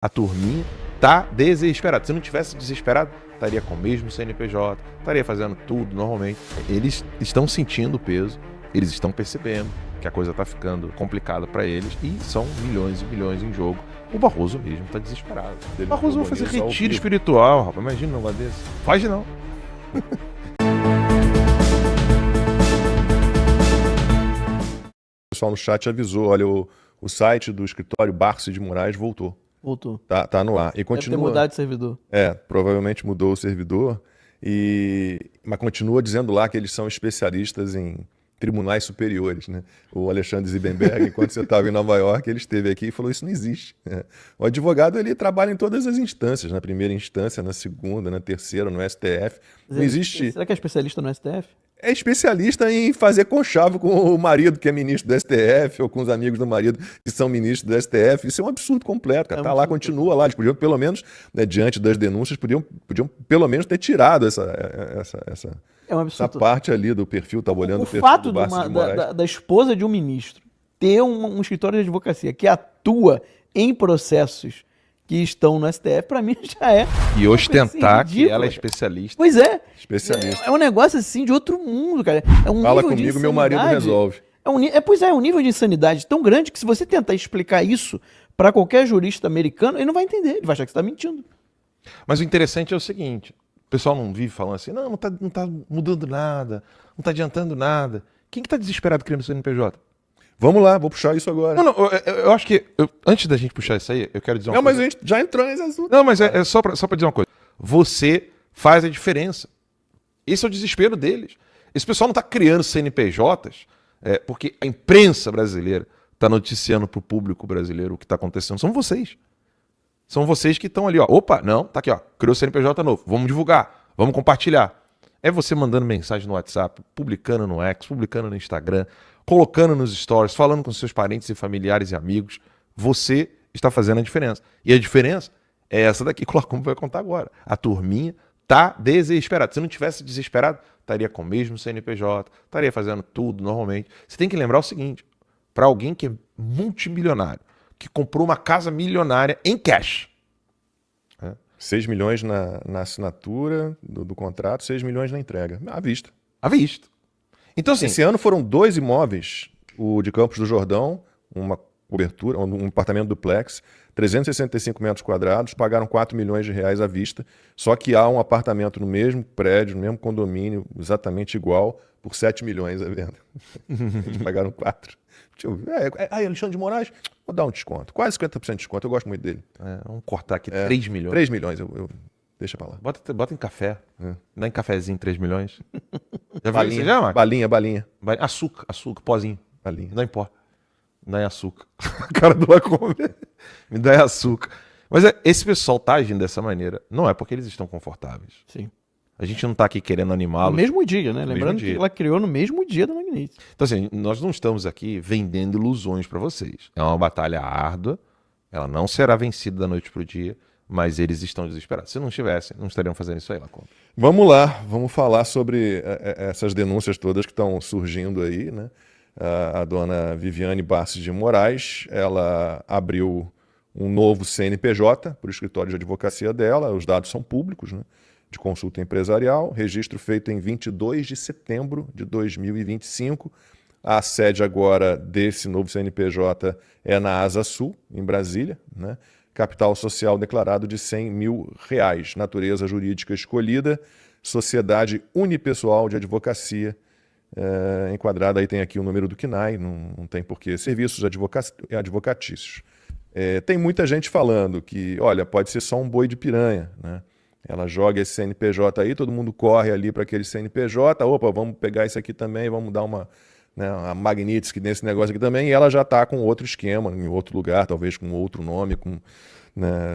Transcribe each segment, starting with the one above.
A turminha tá desesperada. Se não tivesse desesperado, estaria com o mesmo CNPJ, estaria fazendo tudo normalmente. Eles estão sentindo o peso, eles estão percebendo que a coisa tá ficando complicada para eles e são milhões e milhões em jogo. O Barroso mesmo tá desesperado. O Barroso vai fazer retiro espiritual, rapaz. Imagina um negócio desse. Faz não. O pessoal no chat avisou, olha, o site do escritório Barsi de Moraes voltou. Voltou. Tá no ar. E continua. Deve ter mudado de servidor. Provavelmente mudou o servidor. Mas continua dizendo lá que eles são especialistas em tribunais superiores, né? O Alexandre Zibenberg, enquanto você estava em Nova York, ele esteve aqui e falou: isso não existe. O advogado, ele trabalha em todas as instâncias, na primeira instância, na segunda, na terceira, no STF. Não existe... Será que é especialista no STF? É especialista em fazer conchavo com o marido que é ministro do STF ou com os amigos do marido que são ministros do STF. Isso é um absurdo completo, cara. Tá lá, continua lá. Eles podiam, pelo menos, né, diante das denúncias, podiam pelo menos ter tirado essa parte ali do perfil, tá olhando o perfil fato do Barsi de Moraes. da esposa de um ministro ter um escritório de advocacia que atua em processos que estão no STF, pra mim já é. E ostentar que ela é especialista. Pois é. Especialista. É um negócio assim de outro mundo, cara. É um Fala nível de comigo, meu marido resolve. É um nível de insanidade tão grande que se você tentar explicar isso pra qualquer jurista americano, ele não vai entender, ele vai achar que você tá mentindo. Mas o interessante é o seguinte, o pessoal não vive falando assim, não tá mudando nada, não tá adiantando nada. Quem que tá desesperado criando o CNPJ? Vamos lá, vou puxar isso agora. Não, eu acho que, antes da gente puxar isso aí, eu quero dizer uma coisa. Não, mas a gente já entrou nesse assunto. Não, mas é só pra dizer uma coisa. Você faz a diferença. Esse é o desespero deles. Esse pessoal não tá criando CNPJs porque a imprensa brasileira tá noticiando pro público brasileiro o que tá acontecendo. São vocês. São vocês que estão ali, ó. Opa, não, tá aqui, ó. Criou CNPJ novo. Vamos divulgar, vamos compartilhar. É você mandando mensagem no WhatsApp, publicando no X, publicando no Instagram, colocando nos stories, falando com seus parentes e familiares e amigos. Você está fazendo a diferença. E a diferença é essa daqui que o Lacombe vai contar agora. A turminha tá desesperada. Se não tivesse desesperado, estaria com o mesmo CNPJ, estaria fazendo tudo normalmente. Você tem que lembrar o seguinte, para alguém que é multimilionário, que comprou uma casa milionária em cash. 6 milhões na assinatura do contrato, 6 milhões na entrega. À vista. À vista. Então, assim, esse ano foram 2 imóveis, o de Campos do Jordão, uma cobertura, um apartamento duplex, 365 metros quadrados, pagaram 4 milhões de reais à vista, só que há um apartamento no mesmo prédio, no mesmo condomínio, exatamente igual, por 7 milhões à venda. Eles pagaram 4. Alexandre de Moraes, vou dar um desconto, quase 50% de desconto, eu gosto muito dele. Vamos cortar aqui 3 milhões. 3 milhões, eu deixa pra lá. Bota em café. Dá em cafezinho 3 milhões. Já balinha, viu isso já, Marcos? Balinha. Açúcar, pozinho. Balinha. Não dá em pó. Me dá em açúcar. A cara do Lacombe. Me dá em açúcar. Mas esse pessoal tá agindo dessa maneira, não é porque eles estão confortáveis. Sim. A gente não tá aqui querendo animá-los. No mesmo dia, né? No Lembrando mesmo dia. que ela criou no mesmo dia da Magnite. Então, assim, nós não estamos aqui vendendo ilusões para vocês. É uma batalha árdua, ela não será vencida da noite pro dia, mas eles estão desesperados. Se não estivessem, não estariam fazendo isso aí, Lacombe. Vamos lá, vamos falar sobre essas denúncias todas que estão surgindo aí, né? A dona Viviane Barsi de Moraes, ela abriu um novo CNPJ para o escritório de advocacia dela, os dados são públicos, né? De consulta empresarial, registro feito em 22 de setembro de 2025. A sede agora desse novo CNPJ é na Asa Sul, em Brasília, né? Capital social declarado de R$100 mil, natureza jurídica escolhida, sociedade unipessoal de advocacia, enquadrada, aí tem aqui o número do CNAE, não tem porquê, serviços advocatícios. Tem muita gente falando que, olha, pode ser só um boi de piranha, né? Ela joga esse CNPJ aí, todo mundo corre ali para aquele CNPJ, opa, vamos pegar isso aqui também, vamos dar uma Magnitsky nesse negócio aqui também, e ela já está com outro esquema, em outro lugar, talvez com outro nome, com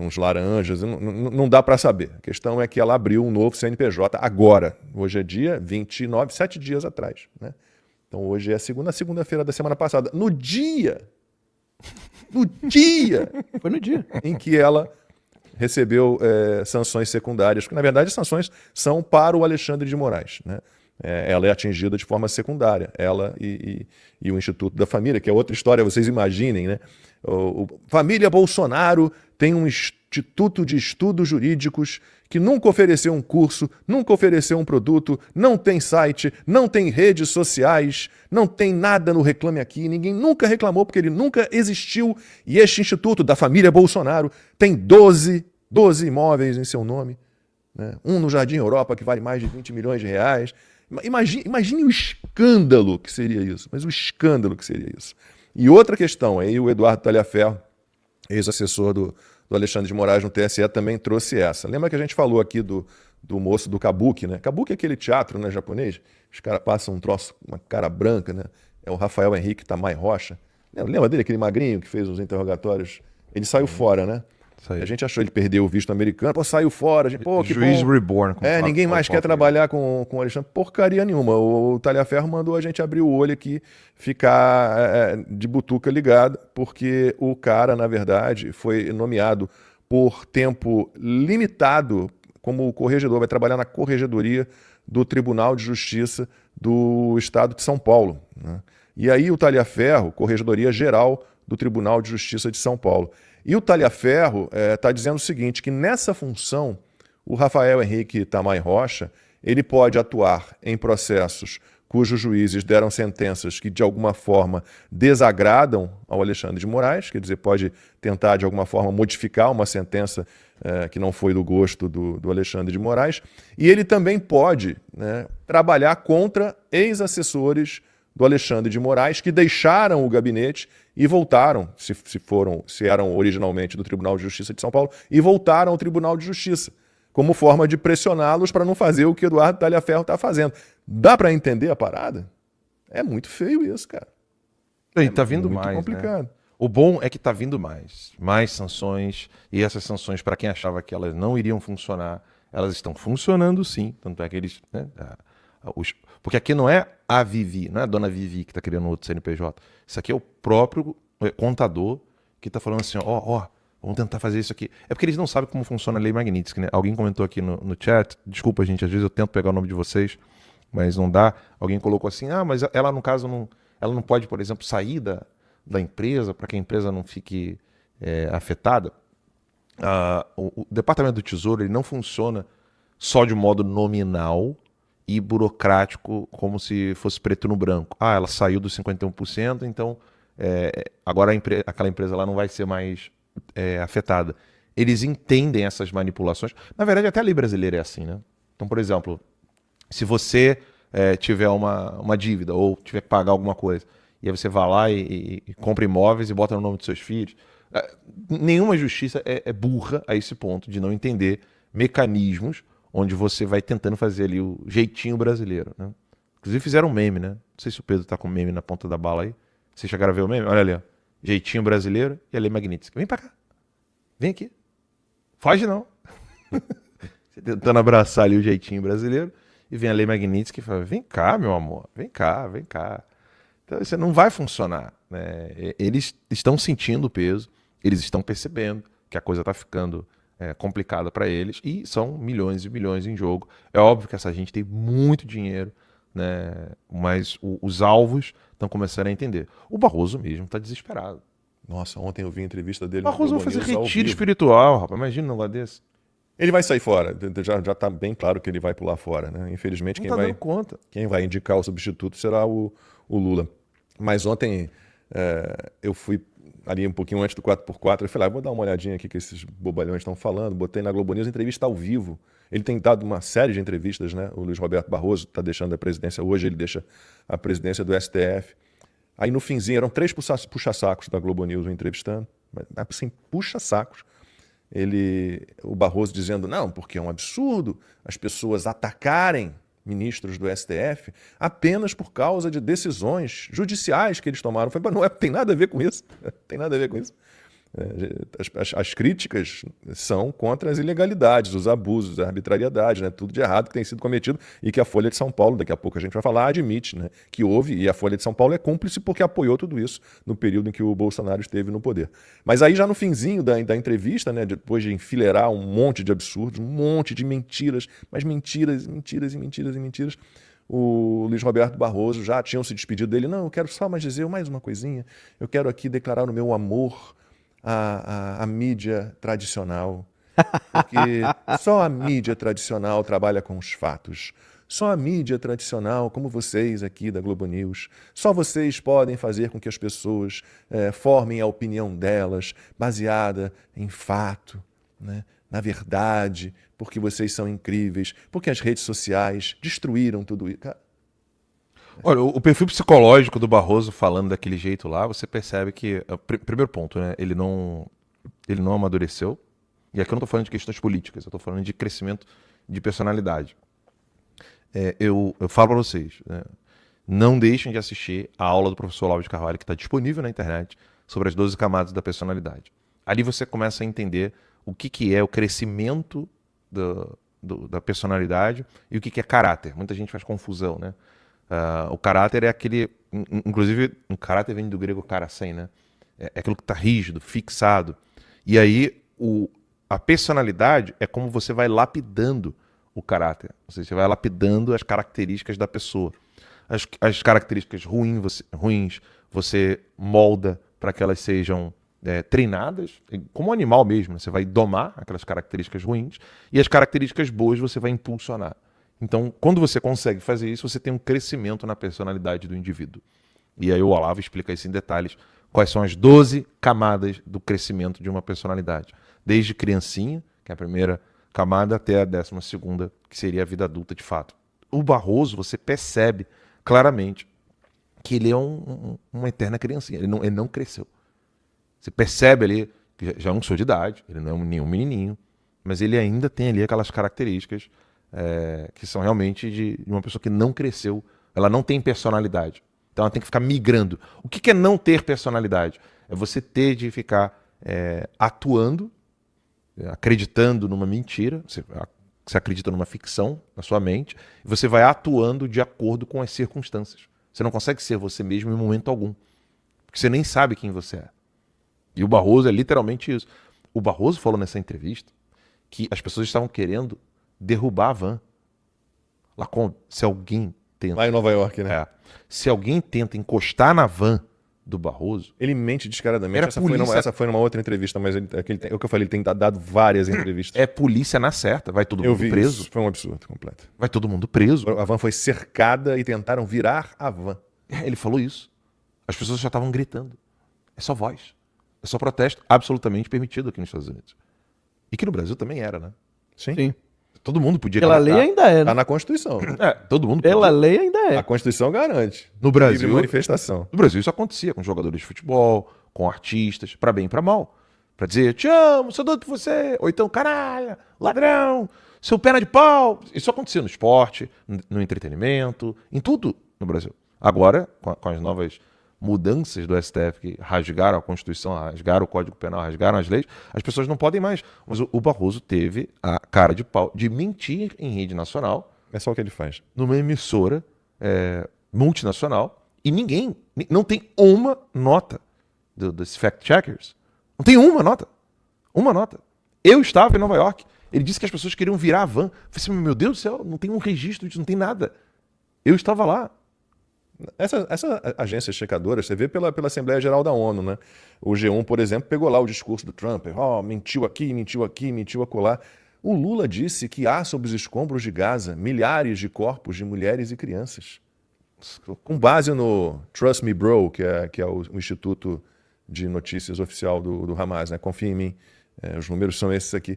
uns laranjas, não dá para saber. A questão é que ela abriu um novo CNPJ agora, hoje é dia 29, 7 dias atrás, né? Então hoje é segunda-feira da semana passada, no dia Foi no dia em que ela recebeu sanções secundárias, que na verdade as sanções são para o Alexandre de Moraes, né? ela é atingida de forma secundária, ela e o Instituto da Família, que é outra história, vocês imaginem, né? Família Bolsonaro tem um Instituto de Estudos Jurídicos que nunca ofereceu um curso, nunca ofereceu um produto, não tem site, não tem redes sociais, não tem nada no Reclame Aqui, ninguém nunca reclamou porque ele nunca existiu. E este Instituto da Família Bolsonaro tem 12 imóveis em seu nome, né? Um no Jardim Europa que vale mais de 20 milhões de reais. Imagine o escândalo que seria isso, mas o escândalo que seria isso. E outra questão, aí o Eduardo Talhaferro, ex-assessor do Alexandre de Moraes no TSE, também trouxe essa. Lembra que a gente falou aqui do moço do Kabuki, né? Kabuki é aquele teatro, né, japonês, os caras passam um troço, uma cara branca, né? É o Rafael Henrique Tamai Rocha. Lembra dele, aquele magrinho que fez os interrogatórios? Ele saiu fora, né? A gente achou ele perdeu o visto americano, pô, saiu fora. Que Juiz bom. reborn. Ninguém mais quer trabalhar com o Alexandre. Porcaria nenhuma. O Talhaferro mandou a gente abrir o olho aqui, ficar de butuca ligado, porque o cara, na verdade, foi nomeado por tempo limitado como corregedor, vai trabalhar na corregedoria do Tribunal de Justiça do Estado de São Paulo, né? E aí o Talhaferro, corregedoria geral do Tribunal de Justiça de São Paulo. E o Talhaferro está dizendo o seguinte, que nessa função, o Rafael Henrique Tamai Rocha, ele pode atuar em processos cujos juízes deram sentenças que, de alguma forma, desagradam ao Alexandre de Moraes, quer dizer, pode tentar, de alguma forma, modificar uma sentença que não foi do gosto do Alexandre de Moraes, e ele também pode, né, trabalhar contra ex-assessores do Alexandre de Moraes que deixaram o gabinete e voltaram, se eram originalmente do Tribunal de Justiça de São Paulo, e voltaram ao Tribunal de Justiça, como forma de pressioná-los para não fazer o que Eduardo Talhaferro está fazendo. Dá para entender a parada? É muito feio isso, cara. E tá vindo muito mais, complicado. né? O bom é que tá vindo mais sanções, e essas sanções, para quem achava que elas não iriam funcionar, elas estão funcionando sim, tanto é que eles, né, porque aqui não é a Vivi, não é a dona Vivi que está criando outro CNPJ. Isso aqui é o próprio contador que está falando assim, ó, vamos tentar fazer isso aqui. É porque eles não sabem como funciona a lei Magnitsky, né? Alguém comentou aqui no chat, desculpa gente, às vezes eu tento pegar o nome de vocês, mas não dá. Alguém colocou assim, mas ela no caso ela não pode, por exemplo, sair da empresa para que a empresa não fique afetada. O Departamento do Tesouro ele não funciona só de modo nominal e burocrático, como se fosse preto no branco. Ela saiu dos 51%, então agora aquela empresa lá não vai ser mais afetada. Eles entendem essas manipulações. Na verdade, até a lei brasileira é assim, né? Então, por exemplo, se você tiver uma dívida ou tiver que pagar alguma coisa, e aí você vai lá e compra imóveis e bota no nome dos seus filhos, nenhuma justiça é burra a esse ponto de não entender mecanismos onde você vai tentando fazer ali o jeitinho brasileiro, né? Inclusive fizeram um meme, né? Não sei se o Pedro tá com meme na ponta da bala aí. Vocês chegaram a ver o meme? Olha ali, ó. Jeitinho brasileiro e a lei Magnitsky. Vem pra cá. Vem aqui. Foge não. Você tentando abraçar ali o jeitinho brasileiro e vem a lei Magnitsky e fala, vem cá, meu amor. Vem cá, vem cá. Então isso não vai funcionar, né? Eles estão sentindo o peso, eles estão percebendo que a coisa tá ficando complicada para eles e são milhões e milhões em jogo. É óbvio que essa gente tem muito dinheiro, né? Mas os alvos estão começando a entender. O Barroso mesmo está desesperado. Nossa, ontem eu vi a entrevista dele. O Barroso vai fazer retiro espiritual, rapaz. Imagina um negócio desse. Ele vai sair fora. Já está bem claro que ele vai pular fora, né? Infelizmente, quem vai indicar o substituto será o Lula. Mas ontem eu fui ali um pouquinho antes do 4x4, eu falei, vou dar uma olhadinha aqui que esses bobalhões estão falando, botei na Globo News, entrevista ao vivo. Ele tem dado uma série de entrevistas, né? O Luiz Roberto Barroso está deixando a presidência hoje, ele deixa a presidência do STF. Aí no finzinho, eram 3 puxa-sacos da Globo News entrevistando, assim, puxa-sacos. O Barroso dizendo, não, porque é um absurdo as pessoas atacarem ministros do STF apenas por causa de decisões judiciais que eles tomaram. Eu falei, não tem nada a ver com isso. Tem nada a ver com isso. As críticas são contra as ilegalidades, os abusos, a arbitrariedade, né? Tudo de errado que tem sido cometido e que a Folha de São Paulo, daqui a pouco a gente vai falar, admite, né? Que houve, e a Folha de São Paulo é cúmplice porque apoiou tudo isso no período em que o Bolsonaro esteve no poder. Mas aí já no finzinho da entrevista, né? Depois de enfileirar um monte de absurdos, um monte de mentiras, mas mentiras, mentiras e mentiras e mentiras, o Luiz Roberto Barroso já tinham se despedido dele. Não, eu quero só mais dizer mais uma coisinha. Eu quero aqui declarar o meu amor à mídia tradicional. Porque só a mídia tradicional trabalha com os fatos. Só a mídia tradicional, como vocês aqui da Globo News, só vocês podem fazer com que as pessoas formem a opinião delas baseada em fato, né? Na verdade, porque vocês são incríveis, porque as redes sociais destruíram tudo isso. Olha, o perfil psicológico do Barroso falando daquele jeito lá, você percebe que, primeiro ponto, né, ele não amadureceu. E aqui eu não estou falando de questões políticas, eu estou falando de crescimento de personalidade. Eu falo para vocês, né, não deixem de assistir a aula do professor Olavo de Carvalho, que está disponível na internet, sobre as 12 camadas da personalidade. Ali você começa a entender o que é o crescimento da personalidade e o que é caráter. Muita gente faz confusão, né? O caráter é aquele... Inclusive, o caráter vem do grego karasen, né? É aquilo que está rígido, fixado. E aí, a personalidade é como você vai lapidando o caráter. Ou seja, você vai lapidando as características da pessoa. As características ruins você molda para que elas sejam treinadas, como um animal mesmo. Você vai domar aquelas características ruins e as características boas você vai impulsionar. Então, quando você consegue fazer isso, você tem um crescimento na personalidade do indivíduo. E aí o Olavo explica isso em detalhes, quais são as 12 camadas do crescimento de uma personalidade. Desde criancinha, que é a primeira camada, até a 12ª, que seria a vida adulta de fato. O Barroso, você percebe claramente que ele é uma eterna criancinha, ele não cresceu. Você percebe ali que já não sou de idade, ele não é nenhum menininho, mas ele ainda tem ali aquelas características que são realmente de uma pessoa que não cresceu, ela não tem personalidade. Então ela tem que ficar migrando. O que é não ter personalidade? É você ter de ficar atuando, acreditando numa mentira, você acredita numa ficção na sua mente, e você vai atuando de acordo com as circunstâncias. Você não consegue ser você mesmo em momento algum, porque você nem sabe quem você é. E o Barroso é literalmente isso. O Barroso falou nessa entrevista que as pessoas estavam querendo derrubar a van. Se alguém tenta... Lá em Nova York, né? Se alguém tenta encostar na van do Barroso... Ele mente descaradamente. Essa Essa foi numa outra entrevista, mas é o que eu falei, ele tem dado várias entrevistas. É polícia na certa, vai todo mundo preso. Isso. Foi um absurdo completo. Vai todo mundo preso. A van foi cercada e tentaram virar a van. Ele falou isso. As pessoas já estavam gritando. É só voz. É só protesto absolutamente permitido aqui nos Estados Unidos. E que no Brasil também era, né? Sim. Todo mundo podia Pela lei ainda é. Tá na Constituição. Todo mundo podia. Pela lei ainda é. A Constituição garante. No Brasil, livre manifestação. No Brasil isso acontecia com jogadores de futebol, com artistas, pra bem e pra mal. Pra dizer, te amo, sou doido por você. Ou então, caralho, ladrão, seu perna de pau. Isso acontecia no esporte, no entretenimento, em tudo no Brasil. Agora, com as novas mudanças do STF que rasgaram a Constituição, rasgaram o Código Penal, rasgaram as leis, as pessoas não podem mais. Mas o Barroso teve a cara de pau de mentir em rede nacional. É só o que ele faz. Numa emissora multinacional, e não tem uma nota dos fact-checkers. Não tem uma nota. Uma nota. Eu estava em Nova York, ele disse que as pessoas queriam virar a van. Eu falei assim, meu Deus do céu, não tem um registro disso, não tem nada. Eu estava lá. Essa agência checadora, você vê pela Assembleia Geral da ONU, né? O G1, por exemplo, pegou lá o discurso do Trump. Mentiu aqui, mentiu acolá. O Lula disse que há sob os escombros de Gaza milhares de corpos de mulheres e crianças. Com base no Trust Me Bro, que é o Instituto de Notícias Oficial do Hamas, né? Confia em mim, os números são esses aqui.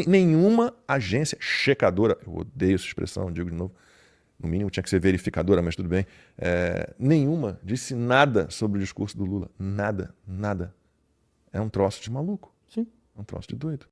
Nenhuma agência checadora, eu odeio essa expressão, digo de novo, no mínimo tinha que ser verificadora, mas tudo bem, nenhuma disse nada sobre o discurso do Lula. Nada. É um troço de maluco. Sim. É um troço de doido.